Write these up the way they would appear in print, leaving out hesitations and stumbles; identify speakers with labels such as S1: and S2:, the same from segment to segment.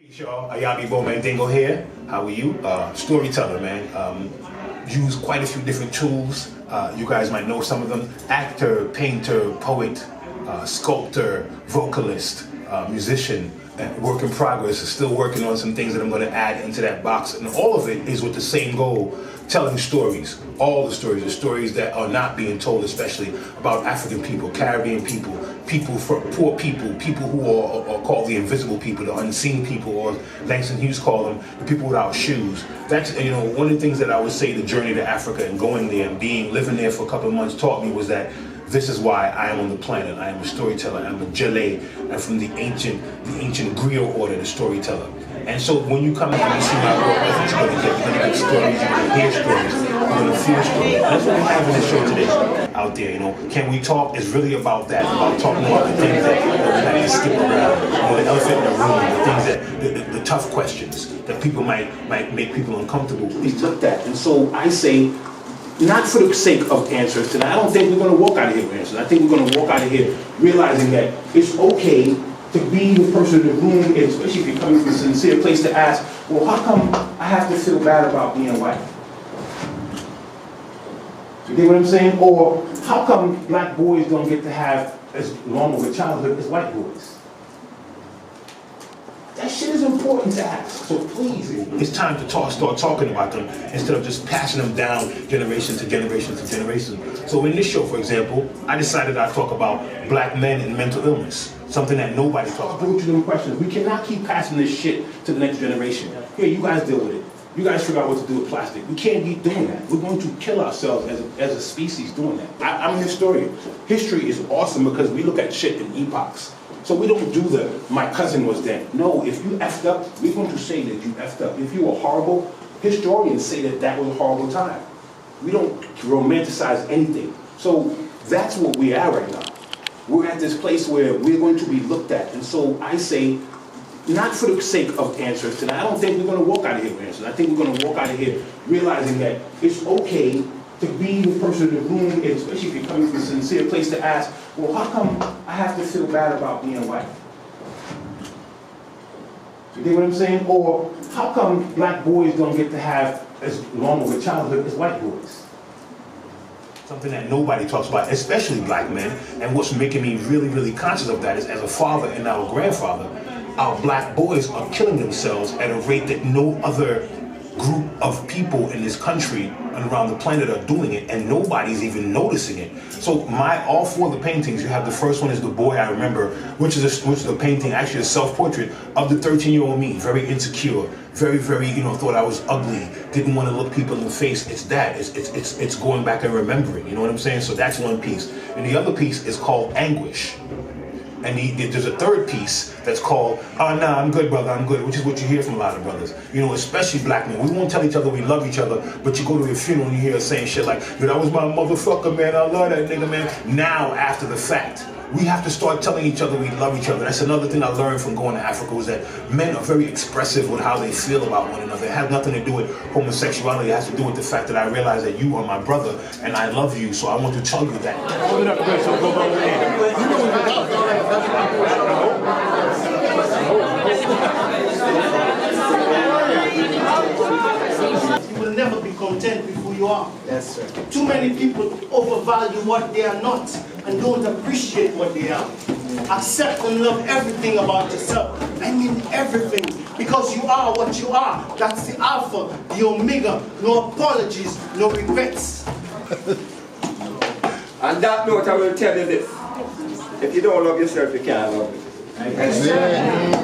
S1: Hey y'all, Iyaba Ibo Mandingo here. How are you? Storyteller, man. Use quite a few different tools. You guys might know some of them. Actor, painter, poet, sculptor, vocalist, musician, work in progress. Still working on some things that I'm going to add into that box. And all of it is with the same goal, telling stories. All the stories that are not being told, especially about African people, Caribbean people, people for poor people who are called the invisible people, the unseen people, or Langston Hughes called them, the people without shoes. That's, one of the things that I would say the journey to Africa and going there and living there for a couple of months taught me was that this is why I am on the planet. I am a storyteller. I'm a Jale. I'm from the ancient griot order, the storyteller. And so when you come in and you see my work, that's what you're going to get stories, you're going to hear stories, you're going to feel stories. That's what we have in this show today out there, Can We Talk is really about that, about talking about the things that we have to skip around, the elephant in the room, the things the tough questions that people might make people uncomfortable. We took that, and so I say, not for the sake of answers tonight. I don't think we're going to walk out of here with answers. I think we're going to walk out of here realizing that it's okay to be the person in the room, especially if you're coming from a sincere place, to ask, well, how come I have to feel bad about being white? You get what I'm saying? Or how come black boys don't get to have as long of a childhood as white boys? That shit is important to ask. So please, it's time to start talking about them instead of just passing them down generation to generation to generation. So in this show, for example, I decided I'd talk about black men and mental illness, something that nobody talks about. Go through them questions. We cannot keep passing this shit to the next generation. Here, you guys deal with it. You guys figure out what to do with plastic. We can't keep doing that. We're going to kill ourselves as a species doing that. I'm a historian. History is awesome because we look at shit in epochs. So we don't do my cousin was dead. No, if you effed up, we're going to say that you effed up. If you were horrible, historians say that was a horrible time. We don't romanticize anything. So that's what we are right now. We're at this place where we're going to be looked at. And so I say, not for the sake of answers tonight. I don't think we're going to walk out of here with answers. I think we're going to walk out of here realizing that it's okay to be the person in the room, especially if you're coming from a sincere place, to ask, well, how come I have to feel bad about being white? You get what I'm saying? Or how come black boys don't get to have as long of a childhood as white boys? Something that nobody talks about, especially black men. And what's making me really, really conscious of that is, as a father and now a grandfather, our black boys are killing themselves at a rate that no other group of people in this country and around the planet are doing it, and nobody's even noticing it. So all four of the paintings, you have the first one is The Boy I Remember, which is a painting, actually a self-portrait of the 13-year-old me, very insecure, very, very, thought I was ugly, didn't want to look people in the face. It's that, it's going back and remembering, you know what I'm saying? So that's one piece. And the other piece is called Anguish. And there's a third piece that's called, oh, nah, I'm good, brother, I'm good, which is what you hear from a lot of brothers. Especially black men. We won't tell each other we love each other, but you go to a funeral and you hear us saying shit like, yo, that was my motherfucker, man, I love that nigga, man. Now, after the fact, we have to start telling each other we love each other. That's another thing I learned from going to Africa, was that men are very expressive with how they feel about one another. It has nothing to do with homosexuality. It has to do with the fact that I realize that you are my brother and I love you, so I want to tell you that.
S2: You will never be content with who you are.
S3: Yes, sir.
S2: Too many people overvalue what they are not and don't appreciate what they are. Accept and love everything about yourself. I mean everything. Because you are what you are. That's the alpha, the omega. No apologies, no regrets.
S3: On that note, I will tell you this. If you don't love yourself, you can't love me.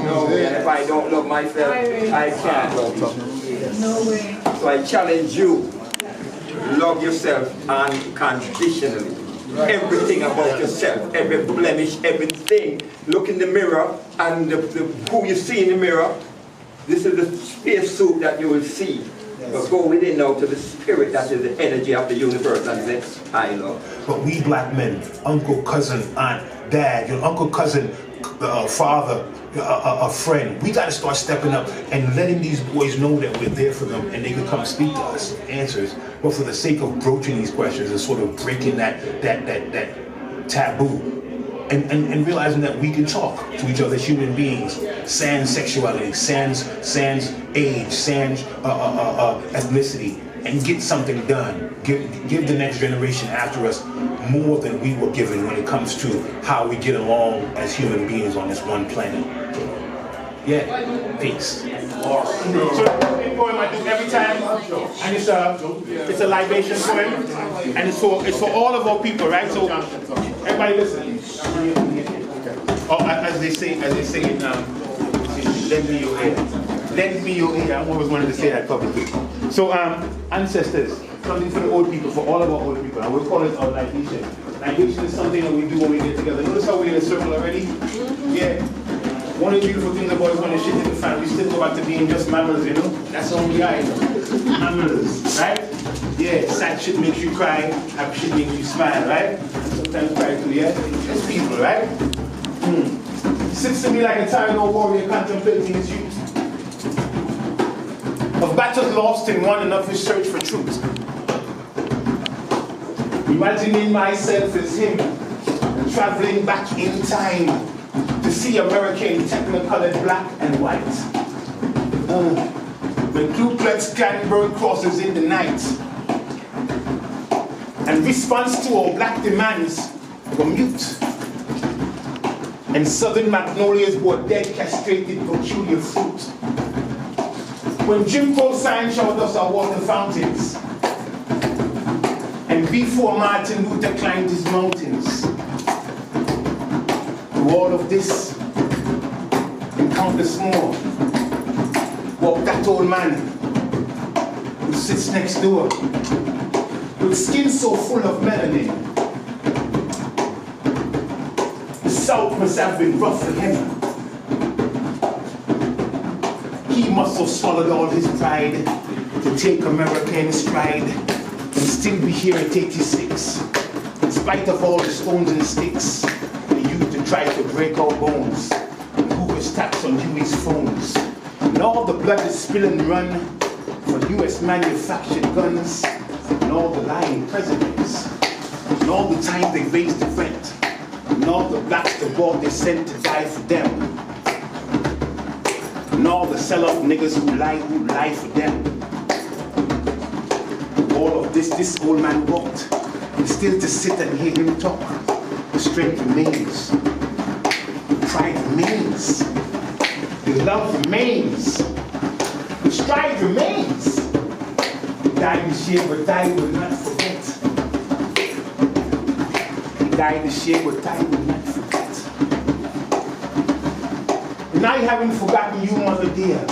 S3: No way. And if I don't love myself, I can't love you.
S4: No way.
S3: So I challenge you, love yourself unconditionally. Everything about yourself, every blemish, everything. Look in the mirror, and who you see in the mirror, this is the space suit that you will see. But go within now to the spirit that is the energy of the universe, and say, I love.
S1: But we black men, uncle, cousin, aunt, dad, your uncle, cousin, father, a friend, we got to start stepping up and letting these boys know that we're there for them and they can come speak to us, answers. But for the sake of broaching these questions and sort of breaking that taboo, and realizing that we can talk to each other as human beings, sans sexuality, sans age, sans ethnicity, and get something done. Give the next generation after us more than we were given when it comes to how we get along as human beings on this one planet. Yeah, peace.
S2: Awesome. So the poem I do every time, and it's a libation poem, and it's for all of our people, right? So everybody listen. Oh, as they say it now, lend me your ear. Lend me your ear. I always wanted to say that publicly. So ancestors, something for the old people, for all of our old people, and we'll call it our libation. Libation is something that we do when we get together. Notice how we're in a circle already? Yeah. One of the beautiful things about when the shit hit the fan, we still go back to being just mammals, you know? That's all we are, you know? Mammals, right? Yeah, sad shit makes you cry, happy shit makes you smile, right? Sometimes cry too, yeah? That's people, right? Sits to me like a tired old warrior contemplating his youth. Of battles lost in one and of his search for truth. Imagining myself as him, traveling back in time to see America in technicolored black and white. When Ku Klux Klan burned crosses in the night. And response to our black demands were mute. And southern magnolias bore dead, castrated, peculiar fruit. When Jim Crow signs showed us our water fountains. And before Martin Luther climbed his mountains. Through all of this, and countless more, walked that old man who sits next door, with skin so full of melanin. The South must have been rough for him. He must have swallowed all his pride to take America in stride and still be here at 86, in spite of all the stones and sticks try to break our bones, and Google stacks on Huey's phones. And all the blood is spill and run for US manufactured guns, and all the lying presidents, and all the time they raised the rent, and all the blacks the war they sent to die for them, and all the sell-off niggas who lie for them. All of this old man walked, and still to sit and hear him talk, the strength remains. The pride remains. The love remains. The stride remains. He died this year, but I will not forget. He died this year, but I will not forget. And I haven't forgotten you, mother dear.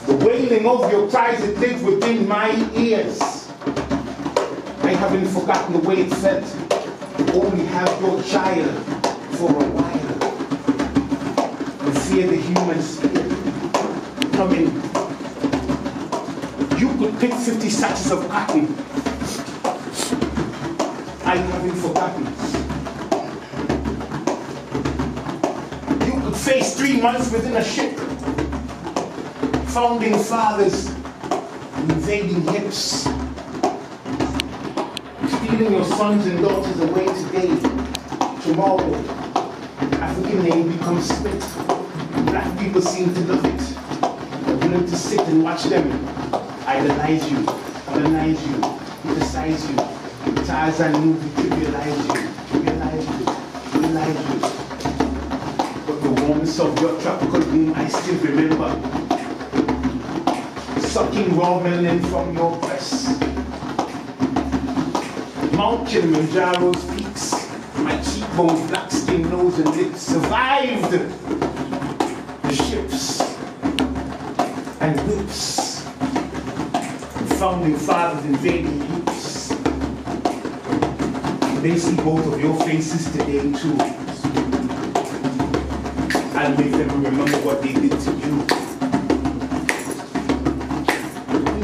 S2: The wailing of your cries, it lives within my ears. I haven't forgotten the way it felt to only have your child for a while. And fear the human spirit coming. You could pick 50 sachets of cotton. I haven't forgotten. You could face 3 months within a ship. Founding fathers, invading hips. Stealing your sons and daughters away today. Tomorrow, African name becomes split. Black people seem to love it. They're willing to sit and watch them idolize you, colonize you, criticize you. Tarzan movie trivialize you. But the warmth of your tropical womb I still remember. Sucking raw melanin from your breast. Mount Kilimanjaro's peaks, my cheekbones, black skin, nose and lips survived the ships and whips. Founding fathers invading youths. They see both of your faces today too. I'll make them remember what they did to you.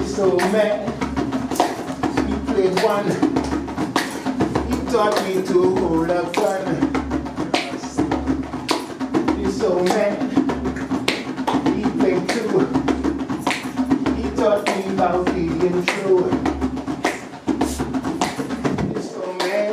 S2: So man, we played one. He taught me to hold a gun. He's so man, he played two. He taught me about being true. He's so man,